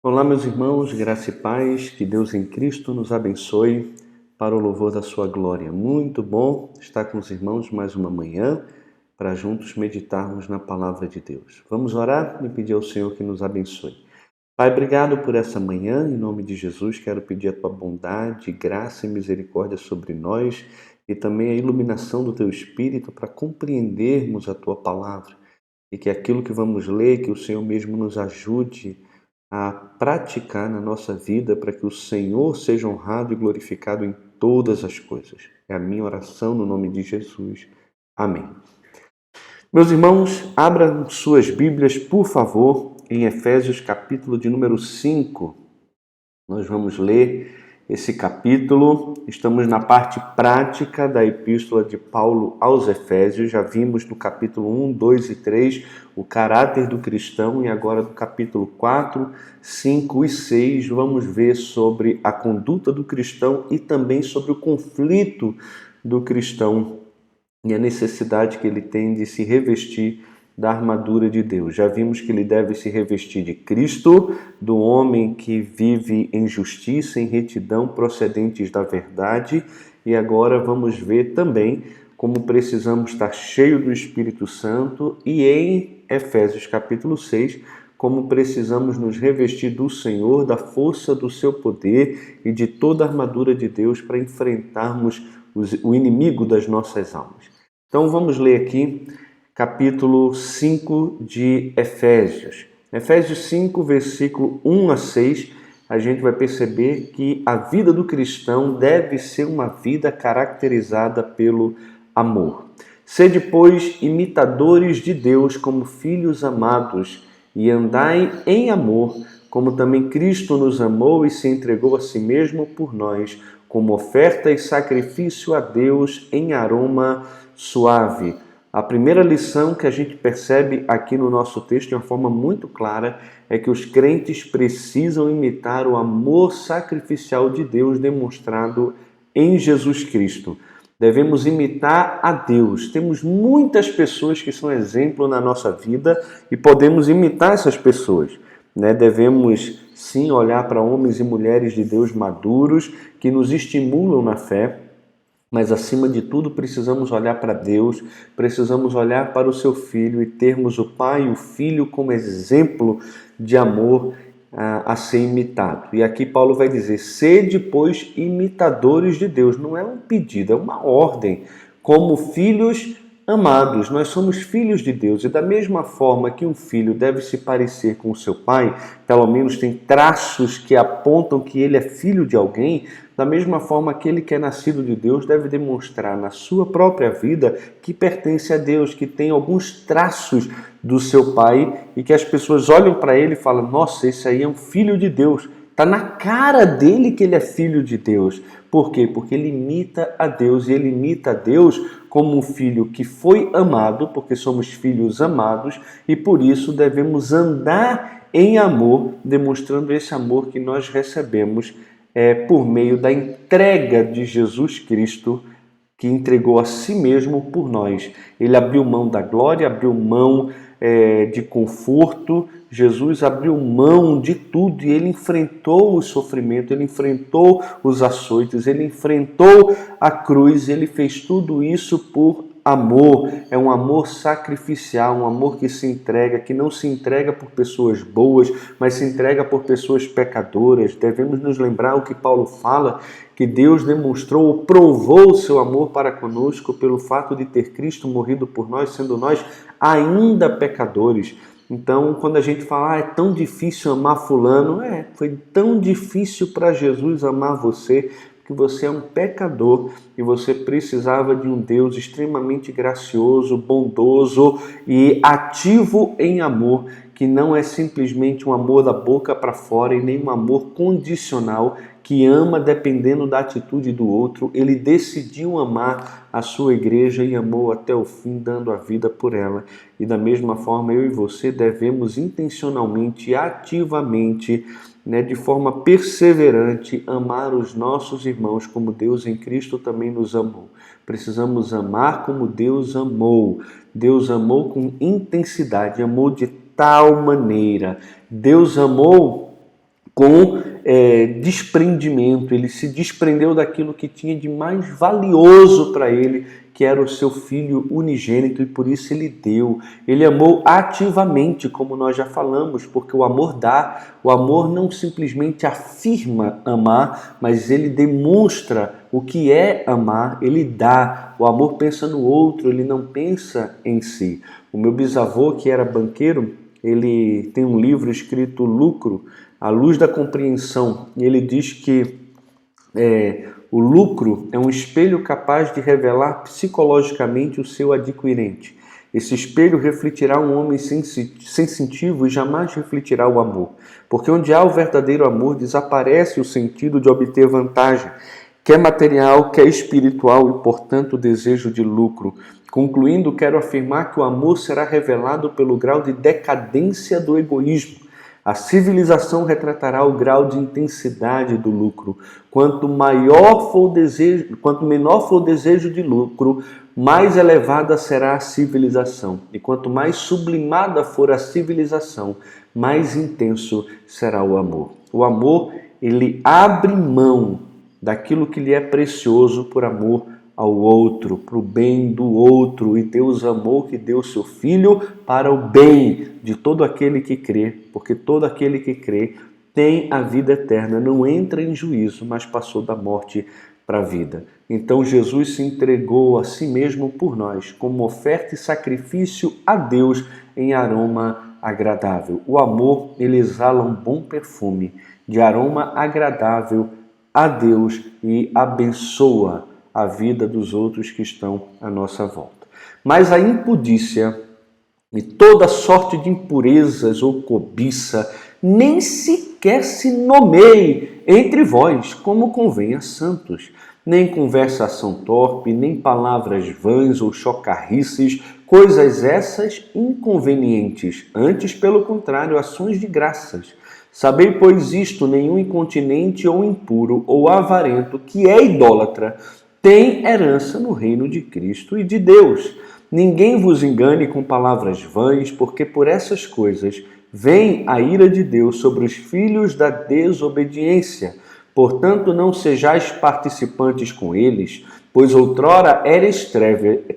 Olá, meus irmãos, graça e paz, que Deus em Cristo nos abençoe para o louvor da sua glória. Muito bom estar com os irmãos mais uma manhã para juntos meditarmos na palavra de Deus. Vamos orar e pedir ao Senhor que nos abençoe. Pai, obrigado por essa manhã, em nome de Jesus, quero pedir a tua bondade, graça e misericórdia sobre nós e também a iluminação do teu Espírito para compreendermos a tua palavra e que aquilo que vamos ler, que o Senhor mesmo nos ajude a praticar na nossa vida para que o Senhor seja honrado e glorificado em todas as coisas. É a minha oração no nome de Jesus. Amém. Meus irmãos, abram suas Bíblias, por favor, em Efésios capítulo de número 5. Nós vamos ler esse capítulo, estamos na parte prática da epístola de Paulo aos Efésios, já vimos no capítulo 1, 2 e 3 o caráter do cristão e agora do capítulo 4, 5 e 6 vamos ver sobre a conduta do cristão e também sobre o conflito do cristão e a necessidade que ele tem de se revestir da armadura de Deus. Já vimos que ele deve se revestir de Cristo, do homem que vive em justiça, em retidão, procedentes da verdade. E agora vamos ver também como precisamos estar cheio do Espírito Santo e em Efésios capítulo 6, como precisamos nos revestir do Senhor, da força do seu poder e de toda a armadura de Deus para enfrentarmos o inimigo das nossas almas. Então vamos ler aqui capítulo 5 de Efésios. Efésios 5, versículo 1 a 6, a gente vai perceber que a vida do cristão deve ser uma vida caracterizada pelo amor. Sede, pois, imitadores de Deus como filhos amados e andai em amor, como também Cristo nos amou e se entregou a si mesmo por nós, como oferta e sacrifício a Deus em aroma suave. A primeira lição que a gente percebe aqui no nosso texto de uma forma muito clara é que os crentes precisam imitar o amor sacrificial de Deus demonstrado em Jesus Cristo. Devemos imitar a Deus. Temos muitas pessoas que são exemplo na nossa vida e podemos imitar essas pessoas. Devemos sim olhar para homens e mulheres de Deus maduros que nos estimulam na fé, mas acima de tudo precisamos olhar para Deus, precisamos olhar para o seu Filho e termos o Pai e o Filho como exemplo de amor a ser imitado. E aqui Paulo vai dizer, sede, pois, imitadores de Deus. Não é um pedido, é uma ordem. Como filhos amados, nós somos filhos de Deus. E da mesma forma que um filho deve se parecer com o seu pai, pelo menos tem traços que apontam que ele é filho de alguém, da mesma forma aquele que é nascido de Deus deve demonstrar na sua própria vida que pertence a Deus, que tem alguns traços do seu pai e que as pessoas olham para ele e falam, nossa, esse aí é um filho de Deus. Está na cara dele que ele é filho de Deus. Por quê? Porque ele imita a Deus e ele imita a Deus como um filho que foi amado, porque somos filhos amados e por isso devemos andar em amor, demonstrando esse amor que nós recebemos por meio da entrega de Jesus Cristo, que entregou a si mesmo por nós. Ele abriu mão da glória, abriu mão de conforto, Jesus abriu mão de tudo e ele enfrentou o sofrimento, ele enfrentou os açoites, ele enfrentou a cruz, ele fez tudo isso por amor. É um amor sacrificial, um amor que se entrega, que não se entrega por pessoas boas, mas se entrega por pessoas pecadoras. Devemos nos lembrar o que Paulo fala, que Deus demonstrou ou provou o seu amor para conosco pelo fato de ter Cristo morrido por nós, sendo nós ainda pecadores. Então, quando a gente fala, é tão difícil amar fulano, foi tão difícil para Jesus amar você, porque você é um pecador e você precisava de um Deus extremamente gracioso, bondoso e ativo em amor, que não é simplesmente um amor da boca para fora e nem um amor condicional, que ama dependendo da atitude do outro. Ele decidiu amar a sua igreja e amou até o fim, dando a vida por ela. E da mesma forma, eu e você devemos intencionalmente, ativamente, de forma perseverante, amar os nossos irmãos como Deus em Cristo também nos amou. Precisamos amar como Deus amou. Deus amou com intensidade, amou de tal maneira. Deus amou com desprendimento. Ele se desprendeu daquilo que tinha de mais valioso para ele, que era o seu filho unigênito, e por isso ele deu. Ele amou ativamente, como nós já falamos, porque o amor dá. O amor não simplesmente afirma amar, mas ele demonstra o que é amar, ele dá. O amor pensa no outro, ele não pensa em si. O meu bisavô, que era banqueiro, ele tem um livro escrito Lucro, à luz da compreensão, e ele diz que o lucro é um espelho capaz de revelar psicologicamente o seu adquirente. Esse espelho refletirá um homem sensitivo e jamais refletirá o amor. Porque onde há o verdadeiro amor, desaparece o sentido de obter vantagem, quer material, quer espiritual, e, portanto, o desejo de lucro. Concluindo, quero afirmar que o amor será revelado pelo grau de decadência do egoísmo. A civilização retratará o grau de intensidade do lucro. Quanto menor for o desejo de lucro, mais elevada será a civilização. E quanto mais sublimada for a civilização, mais intenso será o amor. O amor, ele abre mão daquilo que lhe é precioso por amor ao outro, para o bem do outro. E Deus amou que deu seu Filho para o bem de todo aquele que crê, porque todo aquele que crê tem a vida eterna, não entra em juízo, mas passou da morte para a vida. Então Jesus se entregou a si mesmo por nós, como oferta e sacrifício a Deus em aroma agradável. O amor, ele exala um bom perfume de aroma agradável a Deus e abençoa a vida dos outros que estão à nossa volta. Mas a impudícia e toda sorte de impurezas ou cobiça nem sequer se nomeie entre vós, como convém a santos. Nem conversação torpe, nem palavras vãs ou chocarrices, coisas essas inconvenientes, antes, pelo contrário, ações de graças. Sabei, pois, isto: nenhum incontinente ou impuro ou avarento que é idólatra tem herança no reino de Cristo e de Deus. Ninguém vos engane com palavras vãs, porque por essas coisas vem a ira de Deus sobre os filhos da desobediência. Portanto, não sejais participantes com eles, pois outrora eres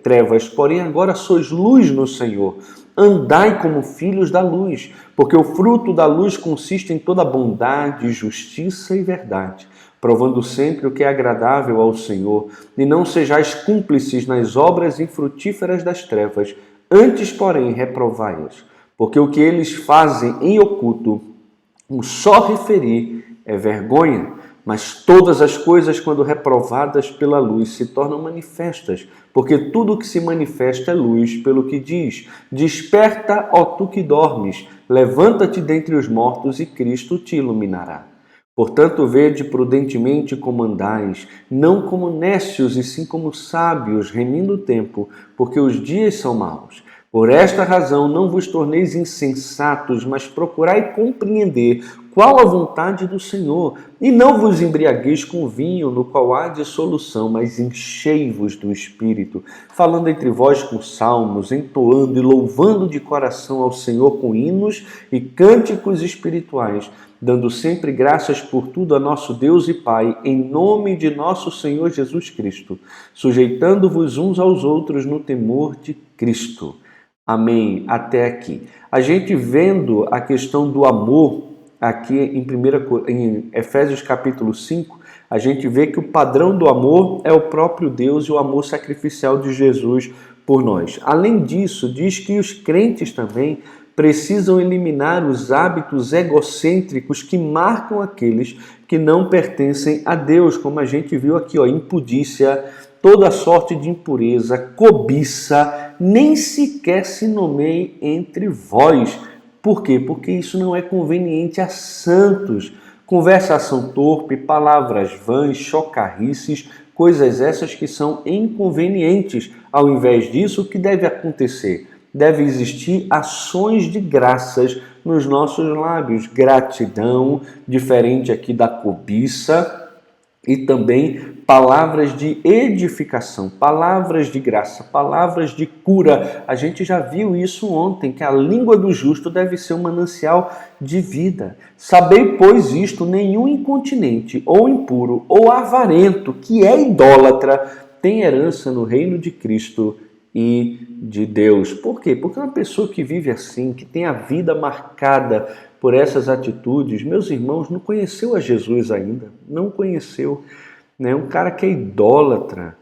trevas, porém agora sois luz no Senhor. Andai como filhos da luz, porque o fruto da luz consiste em toda bondade, justiça e verdade, provando sempre o que é agradável ao Senhor, e não sejais cúmplices nas obras infrutíferas das trevas, antes, porém, reprovai-as, porque o que eles fazem em oculto, um só referir, é vergonha. Mas todas as coisas, quando reprovadas pela luz, se tornam manifestas, porque tudo o que se manifesta é luz, pelo que diz: desperta, ó tu que dormes, levanta-te dentre os mortos e Cristo te iluminará. Portanto, vede prudentemente como andais, não como nécios e sim como sábios, remindo o tempo, porque os dias são maus. Por esta razão não vos torneis insensatos, mas procurai compreender qual a vontade do Senhor. E não vos embriagueis com vinho, no qual há dissolução, mas enchei-vos do Espírito, falando entre vós com salmos, entoando e louvando de coração ao Senhor com hinos e cânticos espirituais, dando sempre graças por tudo a nosso Deus e Pai, em nome de nosso Senhor Jesus Cristo, sujeitando-vos uns aos outros no temor de Cristo. Amém. Até aqui. A gente vendo a questão do amor aqui em Efésios capítulo 5, a gente vê que o padrão do amor é o próprio Deus e o amor sacrificial de Jesus por nós. Além disso, diz que os crentes também precisam eliminar os hábitos egocêntricos que marcam aqueles que não pertencem a Deus, como a gente viu aqui, impudícia, toda sorte de impureza, cobiça, nem sequer se nomeie entre vós. Por quê? Porque isso não é conveniente a santos. Conversação torpe, palavras vãs, chocarrices, coisas essas que são inconvenientes. Ao invés disso, o que deve acontecer? Deve existir ações de graças nos nossos lábios. Gratidão, diferente aqui da cobiça, e também palavras de edificação, palavras de graça, palavras de cura. A gente já viu isso ontem, que a língua do justo deve ser um manancial de vida. Sabei, pois, isto: nenhum incontinente, ou impuro, ou avarento, que é idólatra, tem herança no reino de Cristo e de Deus. Por quê? Porque uma pessoa que vive assim, que tem a vida marcada por essas atitudes, meus irmãos, não conheceu a Jesus ainda, não conheceu, né? Um cara que é idólatra,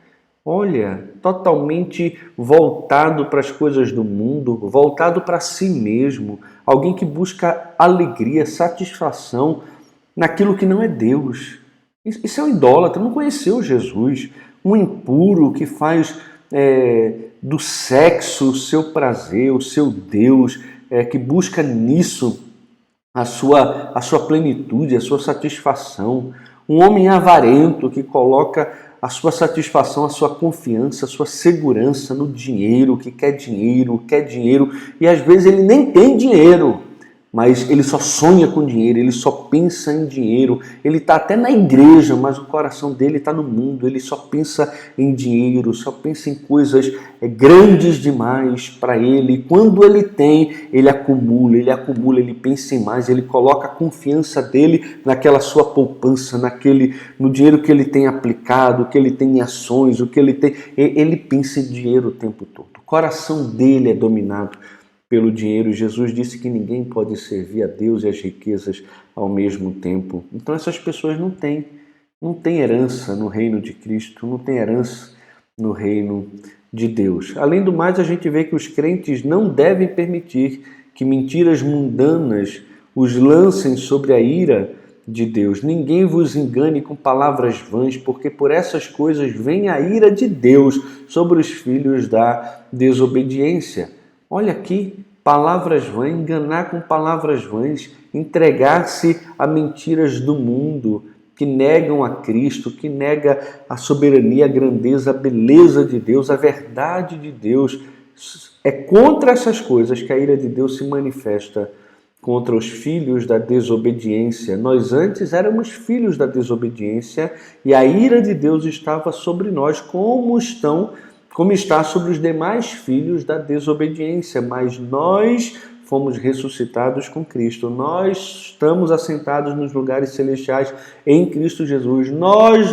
olha, totalmente voltado para as coisas do mundo, voltado para si mesmo, alguém que busca alegria, satisfação naquilo que não é Deus. Isso é um idólatra, não conheceu Jesus. Um impuro que faz do sexo o seu prazer, o seu Deus, que busca nisso a sua plenitude, a sua satisfação. Um homem avarento que coloca a sua satisfação, a sua confiança, a sua segurança no dinheiro, que quer dinheiro, e às vezes ele nem tem dinheiro, mas ele só sonha com dinheiro, ele só pensa em dinheiro, ele está até na igreja, mas o coração dele está no mundo, ele só pensa em dinheiro, só pensa em coisas grandes demais para ele. Quando ele tem, ele acumula, ele pensa em mais, ele coloca a confiança dele naquela sua poupança, no dinheiro que ele tem aplicado, que ele tem em ações, o que ele tem, ele pensa em dinheiro o tempo todo. O coração dele é dominado pelo dinheiro. Jesus disse que ninguém pode servir a Deus e as riquezas ao mesmo tempo. Então essas pessoas não têm herança no reino de Cristo, não têm herança no reino de Deus. Além do mais, a gente vê que os crentes não devem permitir que mentiras mundanas os lancem sobre a ira de Deus. Ninguém vos engane com palavras vãs, porque por essas coisas vem a ira de Deus sobre os filhos da desobediência. Olha aqui, palavras vãs, enganar com palavras vãs, entregar-se a mentiras do mundo, que negam a Cristo, que nega a soberania, a grandeza, a beleza de Deus, a verdade de Deus. É contra essas coisas que a ira de Deus se manifesta contra os filhos da desobediência. Nós antes éramos filhos da desobediência e a ira de Deus estava sobre nós, como está sobre os demais filhos da desobediência, mas nós fomos ressuscitados com Cristo, nós estamos assentados nos lugares celestiais em Cristo Jesus, nós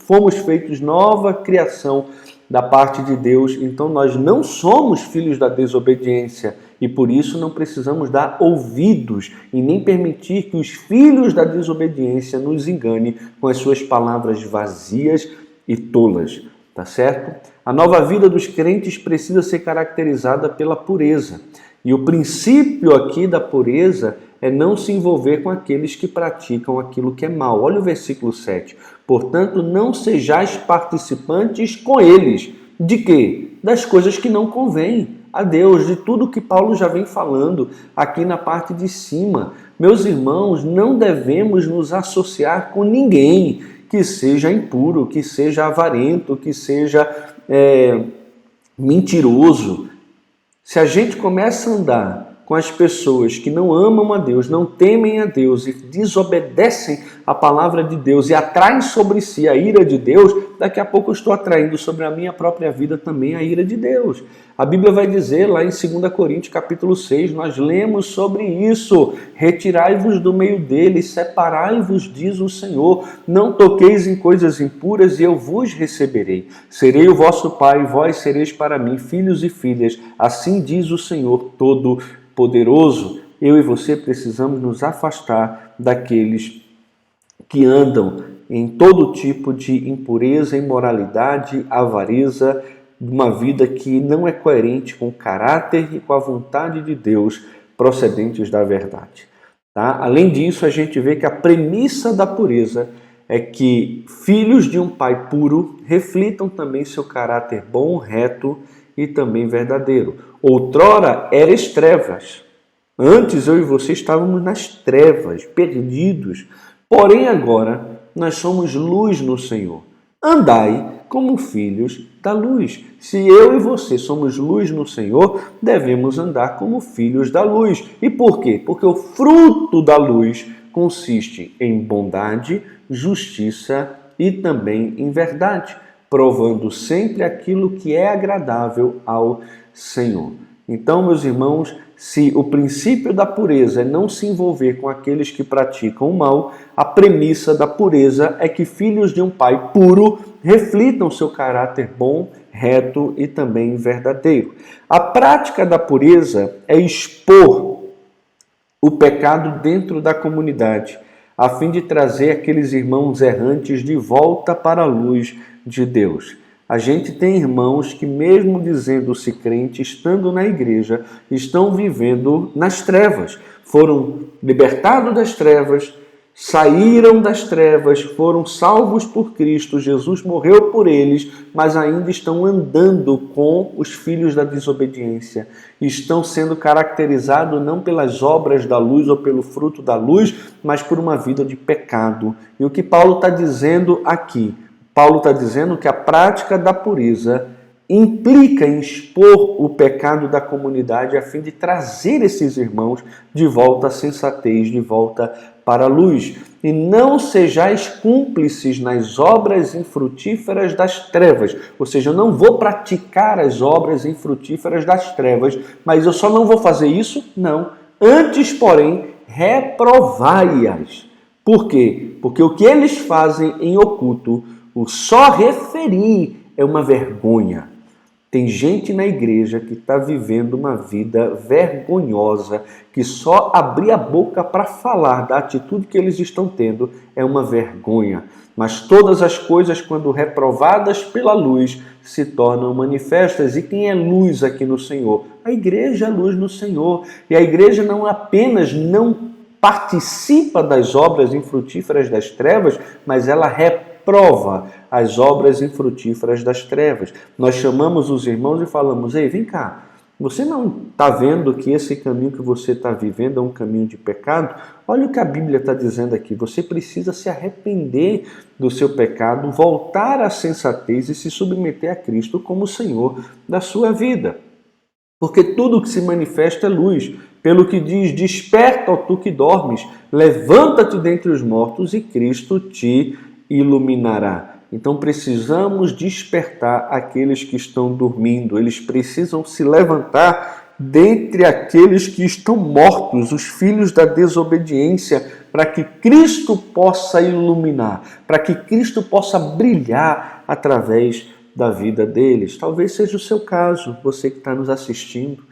fomos feitos nova criação da parte de Deus, então nós não somos filhos da desobediência e por isso não precisamos dar ouvidos e nem permitir que os filhos da desobediência nos enganem com as suas palavras vazias e tolas. Tá certo? A nova vida dos crentes precisa ser caracterizada pela pureza. E o princípio aqui da pureza é não se envolver com aqueles que praticam aquilo que é mal. Olha o versículo 7. Portanto, não sejais participantes com eles. De quê? Das coisas que não convêm a Deus, de tudo que Paulo já vem falando aqui na parte de cima. Meus irmãos, não devemos nos associar com ninguém que seja impuro, que seja avarento, que seja mentiroso. Se a gente começa a andar com as pessoas que não amam a Deus, não temem a Deus e desobedecem a palavra de Deus e atraem sobre si a ira de Deus, daqui a pouco eu estou atraindo sobre a minha própria vida também a ira de Deus. A Bíblia vai dizer lá em 2 Coríntios capítulo 6, nós lemos sobre isso: retirai-vos do meio deles, separai-vos, diz o Senhor, não toqueis em coisas impuras e eu vos receberei. Serei o vosso Pai, vós sereis para mim filhos e filhas, assim diz o Senhor Todo-Poderoso. Eu e você precisamos nos afastar daqueles que andam em todo tipo de impureza, imoralidade, avareza, uma vida que não é coerente com o caráter e com a vontade de Deus procedentes da verdade. Tá? Além disso, a gente vê que a premissa da pureza é que filhos de um pai puro reflitam também seu caráter bom, reto e também verdadeiro. Outrora eras trevas. Antes eu e você estávamos nas trevas, perdidos. Porém agora nós somos luz no Senhor. Andai como filhos da luz. Se eu e você somos luz no Senhor, devemos andar como filhos da luz. E por quê? Porque o fruto da luz consiste em bondade, justiça e também em verdade, provando sempre aquilo que é agradável ao Senhor. Então, meus irmãos, se o princípio da pureza é não se envolver com aqueles que praticam o mal, a premissa da pureza é que filhos de um pai puro reflitam seu caráter bom, reto e também verdadeiro. A prática da pureza é expor o pecado dentro da comunidade, a fim de trazer aqueles irmãos errantes de volta para a luz de Deus. A gente tem irmãos que, mesmo dizendo-se crente, estando na igreja, estão vivendo nas trevas. Foram libertados das trevas, saíram das trevas, foram salvos por Cristo, Jesus morreu por eles, mas ainda estão andando com os filhos da desobediência. Estão sendo caracterizados não pelas obras da luz ou pelo fruto da luz, mas por uma vida de pecado. E o que Paulo está dizendo aqui? Paulo está dizendo que a prática da pureza implica em expor o pecado da comunidade a fim de trazer esses irmãos de volta à sensatez, de volta para a luz. E não sejais cúmplices nas obras infrutíferas das trevas. Ou seja, eu não vou praticar as obras infrutíferas das trevas, mas eu só não vou fazer isso? Não. Antes, porém, reprovai-as. Por quê? Porque o que eles fazem em oculto, o só referir é uma vergonha. Tem gente na igreja que está vivendo uma vida vergonhosa, que só abrir a boca para falar da atitude que eles estão tendo é uma vergonha. Mas todas as coisas, quando reprovadas pela luz, se tornam manifestas. E quem é luz aqui no Senhor? A igreja é luz no Senhor. E a igreja não apenas não participa das obras infrutíferas das trevas, mas ela reprova as obras infrutíferas das trevas. Nós chamamos os irmãos e falamos: ei, vem cá, você não está vendo que esse caminho que você está vivendo é um caminho de pecado? Olha o que a Bíblia está dizendo aqui. Você precisa se arrepender do seu pecado, voltar à sensatez e se submeter a Cristo como Senhor da sua vida. Porque tudo que se manifesta é luz. Pelo que diz: desperta, ó tu que dormes, levanta-te dentre os mortos e Cristo te iluminará. Então precisamos despertar aqueles que estão dormindo. Eles precisam se levantar dentre aqueles que estão mortos, os filhos da desobediência, para que Cristo possa iluminar, para que Cristo possa brilhar através da vida deles. Talvez seja o seu caso, você que está nos assistindo,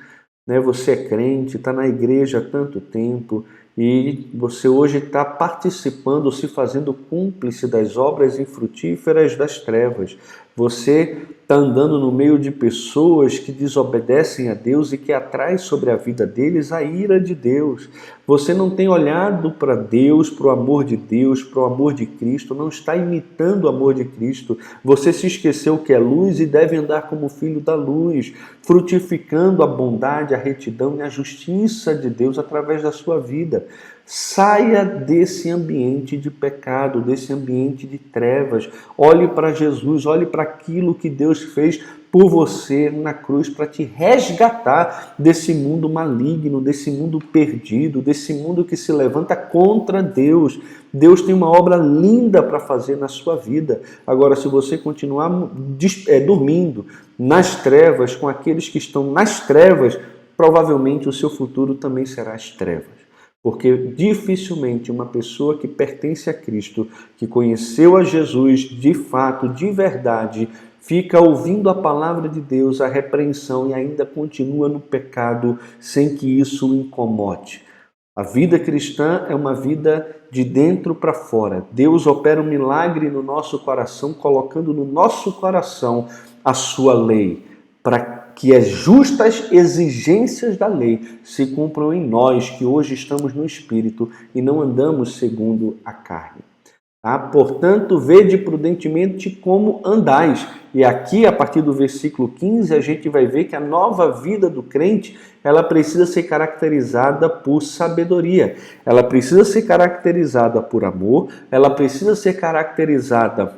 né? Você é crente, está na igreja há tanto tempo e você hoje está participando, se fazendo cúmplice das obras infrutíferas das trevas. Você está andando no meio de pessoas que desobedecem a Deus e que atrai sobre a vida deles a ira de Deus. Você não tem olhado para Deus, para o amor de Deus, para o amor de Cristo, não está imitando o amor de Cristo. Você se esqueceu que é luz e deve andar como filho da luz, frutificando a bondade, a retidão e a justiça de Deus através da sua vida. Saia desse ambiente de pecado, desse ambiente de trevas. Olhe para Jesus, olhe para aquilo que Deus fez por você na cruz para te resgatar desse mundo maligno, desse mundo perdido, desse mundo que se levanta contra Deus. Deus tem uma obra linda para fazer na sua vida. Agora, se você continuar dormindo nas trevas, com aqueles que estão nas trevas, provavelmente o seu futuro também será as trevas. Porque dificilmente uma pessoa que pertence a Cristo, que conheceu a Jesus de fato, de verdade, fica ouvindo a palavra de Deus, a repreensão e ainda continua no pecado sem que isso o incomode. A vida cristã é uma vida de dentro para fora. Deus opera um milagre no nosso coração, colocando no nosso coração a sua lei, para que as justas exigências da lei se cumpram em nós, que hoje estamos no Espírito e não andamos segundo a carne. Tá? Portanto, vede prudentemente como andais. E aqui, a partir do versículo 15, a gente vai ver que a nova vida do crente, ela precisa ser caracterizada por sabedoria. Ela precisa ser caracterizada por amor, ela precisa ser caracterizada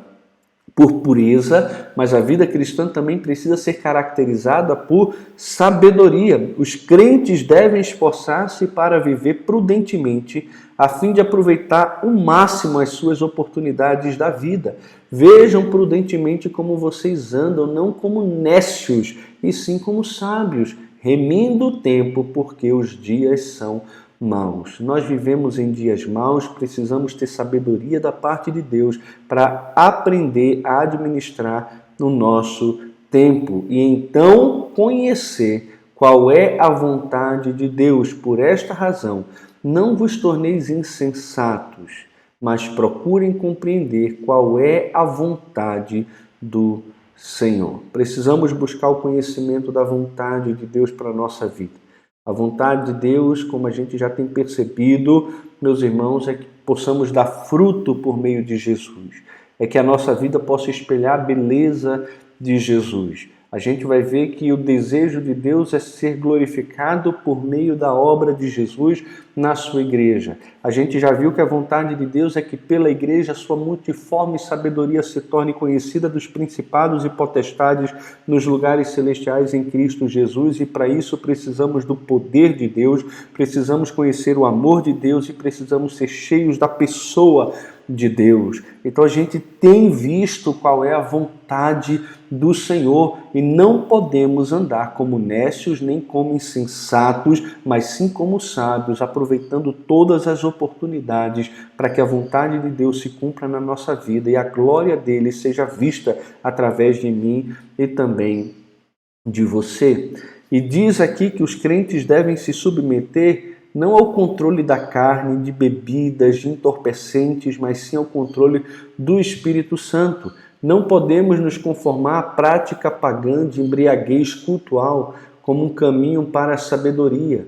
por pureza, mas a vida cristã também precisa ser caracterizada por sabedoria. Os crentes devem esforçar-se para viver prudentemente, a fim de aproveitar o máximo as suas oportunidades da vida. Vejam prudentemente como vocês andam, não como nécios, e sim como sábios, remindo o tempo, porque os dias são maus. Nós vivemos em dias maus, precisamos ter sabedoria da parte de Deus para aprender a administrar no nosso tempo e então conhecer qual é a vontade de Deus. Por esta razão, não vos torneis insensatos, mas procurem compreender qual é a vontade do Senhor. Precisamos buscar o conhecimento da vontade de Deus para a nossa vida. A vontade de Deus, como a gente já tem percebido, meus irmãos, é que possamos dar fruto por meio de Jesus. É que a nossa vida possa espelhar a beleza de Jesus. A gente vai ver que o desejo de Deus é ser glorificado por meio da obra de Jesus na sua igreja. A gente já viu que a vontade de Deus é que pela igreja a sua multiforme sabedoria se torne conhecida dos principados e potestades nos lugares celestiais em Cristo Jesus, e para isso precisamos do poder de Deus, precisamos conhecer o amor de Deus e precisamos ser cheios da pessoa de Deus. Então a gente tem visto qual é a vontade do Senhor e não podemos andar como nécios nem como insensatos, mas sim como sábios, aproveitando todas as oportunidades para que a vontade de Deus se cumpra na nossa vida e a glória dele seja vista através de mim e também de você. E diz aqui que os crentes devem se submeter não ao controle da carne, de bebidas, de entorpecentes, mas sim ao controle do Espírito Santo. Não podemos nos conformar à prática pagã de embriaguez cultual como um caminho para a sabedoria.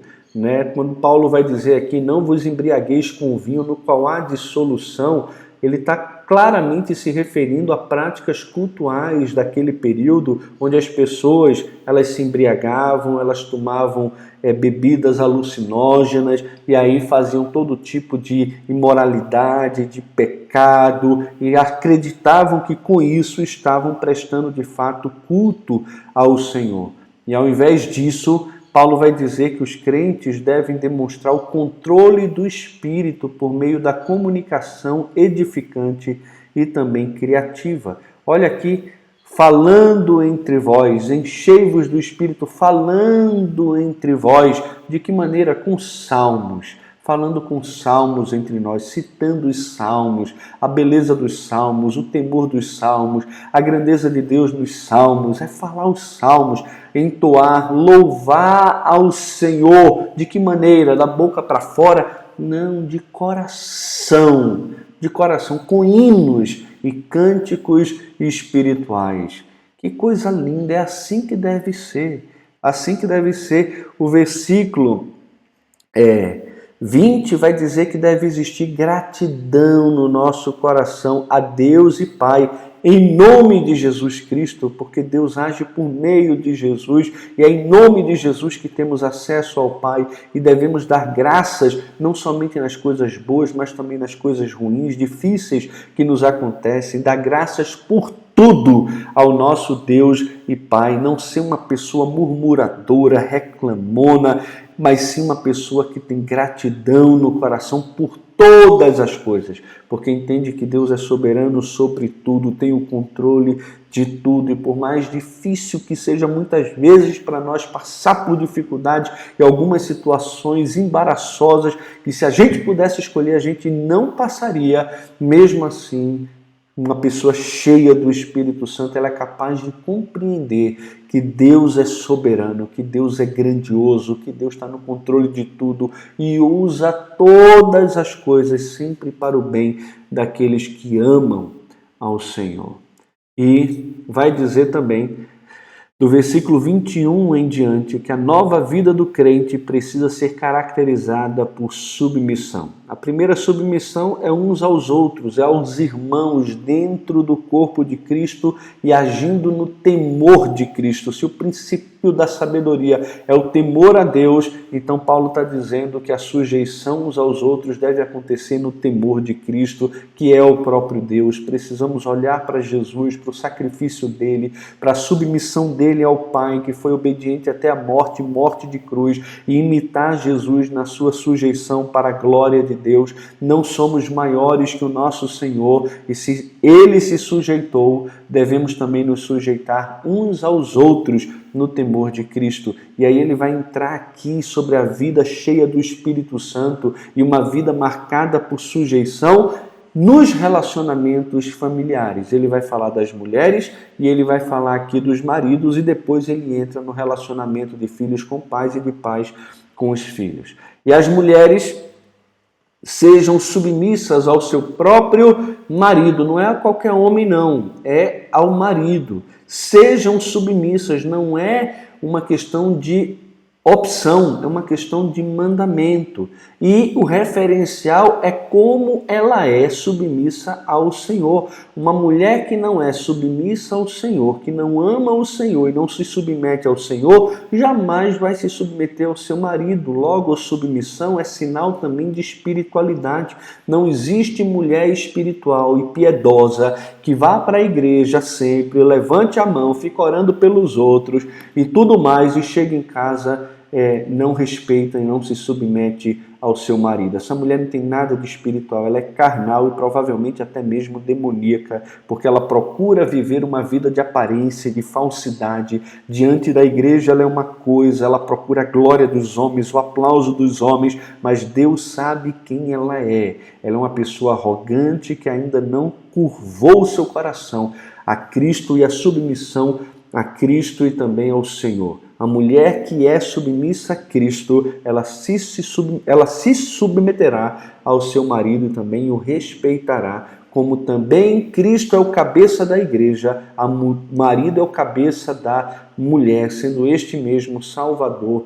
Quando Paulo vai dizer aqui, não vos embriagueis com vinho no qual há dissolução, ele está claramente se referindo a práticas cultuais daquele período, onde as pessoas elas se embriagavam, elas tomavam bebidas alucinógenas e aí faziam todo tipo de imoralidade, de pecado e acreditavam que com isso estavam prestando de fato culto ao Senhor. E ao invés disso, Paulo vai dizer que os crentes devem demonstrar o controle do Espírito por meio da comunicação edificante e também criativa. Olha aqui, falando entre vós, enchei-vos do Espírito, falando entre vós. De que maneira? Com salmos. Falando com salmos entre nós, citando os salmos, a beleza dos salmos, o temor dos salmos, a grandeza de Deus nos salmos, é falar os salmos, entoar, louvar ao Senhor. De que maneira? Da boca para fora? Não, de coração, com hinos e cânticos espirituais. Que coisa linda, é assim que deve ser. Assim que deve ser. O versículo 20 vai dizer que deve existir gratidão no nosso coração a Deus e Pai, em nome de Jesus Cristo, porque Deus age por meio de Jesus e é em nome de Jesus que temos acesso ao Pai e devemos dar graças não somente nas coisas boas, mas também nas coisas ruins, difíceis que nos acontecem, dar graças por tudo ao nosso Deus e Pai, não ser uma pessoa murmuradora, reclamona, mas sim uma pessoa que tem gratidão no coração por todas as coisas, porque entende que Deus é soberano sobre tudo, tem o controle de tudo, e por mais difícil que seja muitas vezes para nós passar por dificuldades e algumas situações embaraçosas, que se a gente pudesse escolher, a gente não passaria, mesmo assim, uma pessoa cheia do Espírito Santo, ela é capaz de compreender que Deus é soberano, que Deus é grandioso, que Deus está no controle de tudo e usa todas as coisas sempre para o bem daqueles que amam ao Senhor. E vai dizer também, do versículo 21 em diante, que a nova vida do crente precisa ser caracterizada por submissão. A primeira submissão é uns aos outros, é aos irmãos dentro do corpo de Cristo e agindo no temor de Cristo. Se o princípio da sabedoria é o temor a Deus, então Paulo está dizendo que a sujeição uns aos outros deve acontecer no temor de Cristo, que é o próprio Deus. Precisamos olhar para Jesus, para o sacrifício dele, para a submissão dele ao Pai, que foi obediente até a morte, morte de cruz, e imitar Jesus na sua sujeição para a glória de Deus. Não somos maiores que o nosso Senhor, e se ele se sujeitou, devemos também nos sujeitar uns aos outros no temor de Cristo. E aí ele vai entrar aqui sobre a vida cheia do Espírito Santo e uma vida marcada por sujeição nos relacionamentos familiares. Ele vai falar das mulheres e ele vai falar aqui dos maridos, e depois ele entra no relacionamento de filhos com pais e de pais com os filhos. E as mulheres sejam submissas ao seu próprio marido. Não é a qualquer homem, não. É ao marido. Sejam submissas. Não é uma questão de opção, é uma questão de mandamento. E o referencial é como ela é submissa ao Senhor. Uma mulher que não é submissa ao Senhor, que não ama o Senhor e não se submete ao Senhor, jamais vai se submeter ao seu marido. Logo, a submissão é sinal também de espiritualidade. Não existe mulher espiritual e piedosa que vá para a igreja sempre, levante a mão, fica orando pelos outros e tudo mais, e chega em casa não respeita e não se submete ao seu marido. Essa mulher não tem nada de espiritual, ela é carnal e provavelmente até mesmo demoníaca, porque ela procura viver uma vida de aparência, de falsidade. Diante da igreja ela é uma coisa, ela procura a glória dos homens, o aplauso dos homens, mas Deus sabe quem ela é. Ela é uma pessoa arrogante que ainda não curvou o seu coração a Cristo e a submissão a Cristo e também ao Senhor. A mulher que é submissa a Cristo, ela se submeterá ao seu marido e também o respeitará, como também Cristo é o cabeça da igreja, o marido é o cabeça da mulher, sendo este mesmo Salvador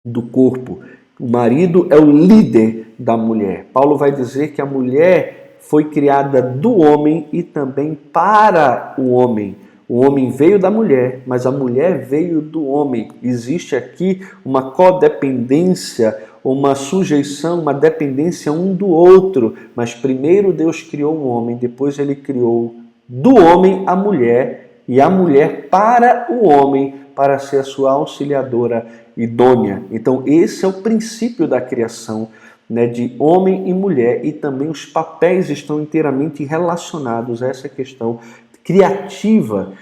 do corpo. O marido é o líder da mulher. Paulo vai dizer que a mulher foi criada do homem e também para o homem. O homem veio da mulher, mas a mulher veio do homem. Existe aqui uma codependência, uma sujeição, uma dependência um do outro. Mas primeiro Deus criou o homem, depois ele criou do homem a mulher, e a mulher para o homem, para ser a sua auxiliadora idônea. Então esse é o princípio da criação, de homem e mulher, e também os papéis estão inteiramente relacionados a essa questão criativa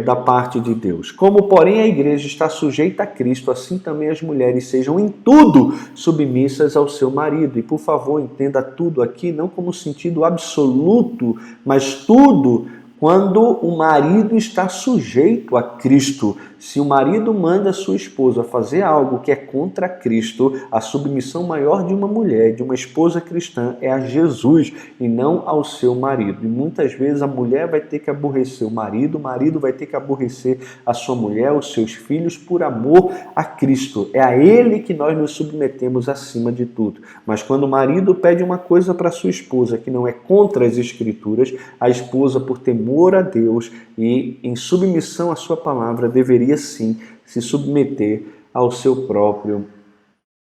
da parte de Deus. Como, porém, a igreja está sujeita a Cristo, assim também as mulheres sejam em tudo submissas ao seu marido. E, por favor, entenda tudo aqui não como sentido absoluto, mas tudo quando o marido está sujeito a Cristo. Se o marido manda a sua esposa fazer algo que é contra Cristo, a submissão maior de uma mulher, de uma esposa cristã, é a Jesus e não ao seu marido. E muitas vezes a mulher vai ter que aborrecer o marido vai ter que aborrecer a sua mulher, os seus filhos, por amor a Cristo. É a Ele que nós nos submetemos acima de tudo. Mas quando o marido pede uma coisa para sua esposa que não é contra as Escrituras, a esposa, por temor a Deus e em submissão à sua palavra, deveria sim se submeter ao seu próprio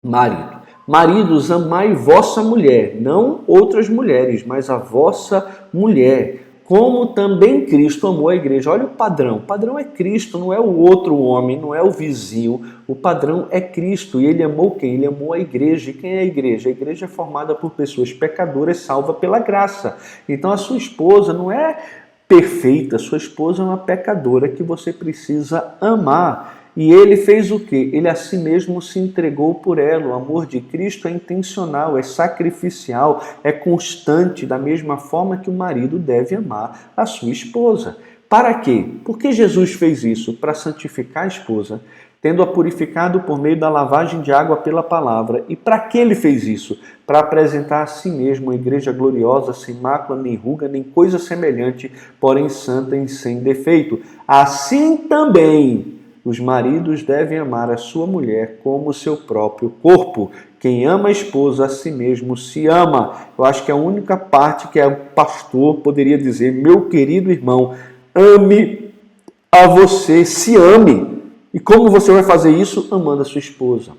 marido. Maridos, amai vossa mulher, não outras mulheres, mas a vossa mulher, como também Cristo amou a igreja. Olha o padrão. O padrão é Cristo, não é o outro homem, não é o vizinho. O padrão é Cristo. E ele amou quem? Ele amou a igreja. E quem é a igreja? A igreja é formada por pessoas pecadoras, salva pela graça. Então a sua esposa não é perfeita, sua esposa é uma pecadora que você precisa amar. E ele fez o quê? Ele a si mesmo se entregou por ela. O amor de Cristo é intencional, é sacrificial, é constante, da mesma forma que o marido deve amar a sua esposa. Para quê? Por que Jesus fez isso? Para santificar a esposa, tendo-a purificado por meio da lavagem de água pela palavra. E para que ele fez isso? Para apresentar a si mesmo uma igreja gloriosa, sem mácula, nem ruga, nem coisa semelhante, porém santa e sem defeito. Assim também Os maridos devem amar a sua mulher como seu próprio corpo. Quem ama a esposa, a si mesmo se ama. Eu acho que é a única parte que o pastor poderia dizer: meu querido irmão, ame a você, se ame. E como você vai fazer isso? Amando a sua esposa,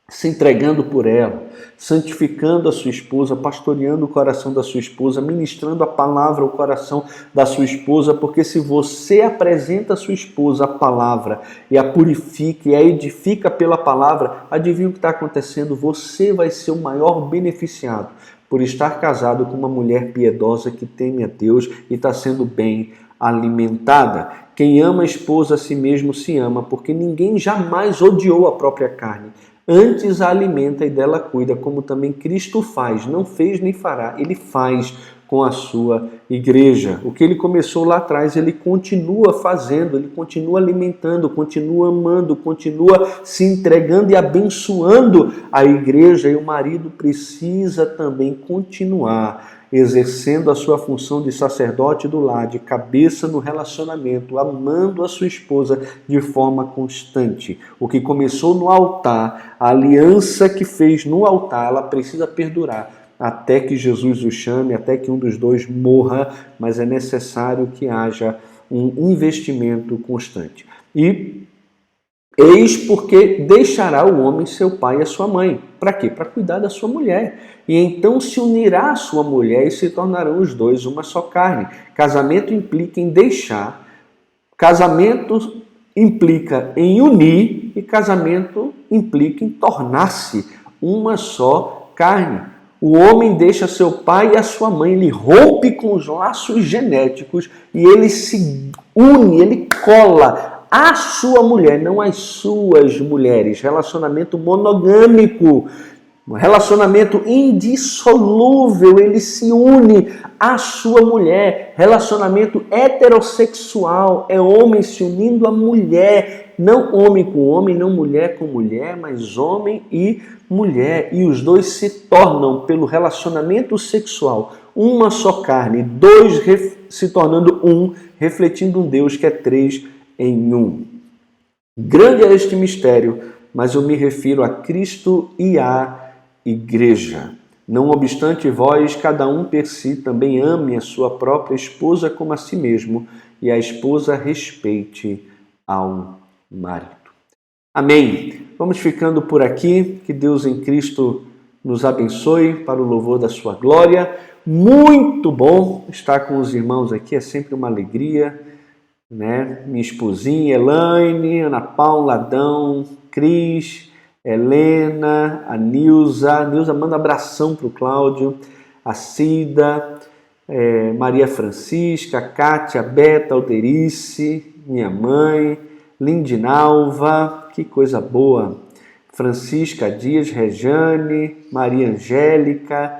se entregando por ela, santificando a sua esposa, pastoreando o coração da sua esposa, ministrando a palavra ao coração da sua esposa, porque se você apresenta a sua esposa a palavra e a purifica e a edifica pela palavra, adivinha o que está acontecendo? Você vai ser o maior beneficiado por estar casado com uma mulher piedosa que teme a Deus e está sendo bem alimentada. Quem ama a esposa a si mesmo se ama, porque ninguém jamais odiou a própria carne. Antes a alimenta e dela cuida, como também Cristo faz, não fez nem fará, ele faz com a sua igreja. O que ele começou lá atrás, ele continua fazendo, ele continua alimentando, continua amando, continua se entregando e abençoando a igreja, e o marido precisa também continuar exercendo a sua função de sacerdote do lar, de cabeça no relacionamento, amando a sua esposa de forma constante. O que começou no altar, a aliança que fez no altar, ela precisa perdurar até que Jesus o chame, até que um dos dois morra, mas é necessário que haja um investimento constante. E eis porque deixará o homem seu pai e a sua mãe. Para quê? Para cuidar da sua mulher. E então se unirá à sua mulher e se tornarão os dois uma só carne. Casamento implica em deixar, casamento implica em unir e casamento implica em tornar-se uma só carne. O homem deixa seu pai e a sua mãe, ele rompe com os laços genéticos e ele se une, ele cola a sua mulher, não as suas mulheres. Relacionamento monogâmico, um relacionamento indissolúvel, ele se une à sua mulher. Relacionamento heterossexual é homem se unindo à mulher, não homem com homem, não mulher com mulher, mas homem e mulher. E os dois se tornam, pelo relacionamento sexual, uma só carne, dois se tornando um, refletindo um Deus que é três em um. Grande é este mistério, mas eu me refiro a Cristo e à igreja. Não obstante vós, cada um per si também ame a sua própria esposa como a si mesmo, e a esposa respeite ao marido. Amém. Vamos ficando por aqui. Que Deus em Cristo nos abençoe para o louvor da sua glória. Muito bom estar com os irmãos aqui, é sempre uma alegria, né? Minha esposinha Elaine, Ana Paula, Adão, Cris, Helena, a Nilza. Nilza manda abração para o Cláudio, a Cida, Maria Francisca, Kátia, Beta, Alderice, minha mãe, Lindinalva, que coisa boa, Francisca Dias, Rejane, Maria Angélica,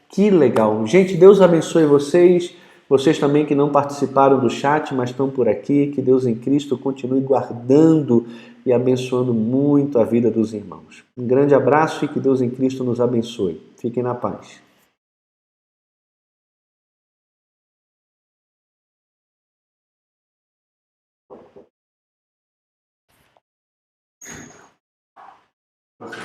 que legal. Gente, Deus abençoe vocês. Vocês também que não participaram do chat, mas estão por aqui, que Deus em Cristo continue guardando e abençoando muito a vida dos irmãos. Um grande abraço e que Deus em Cristo nos abençoe. Fiquem na paz. Nossa,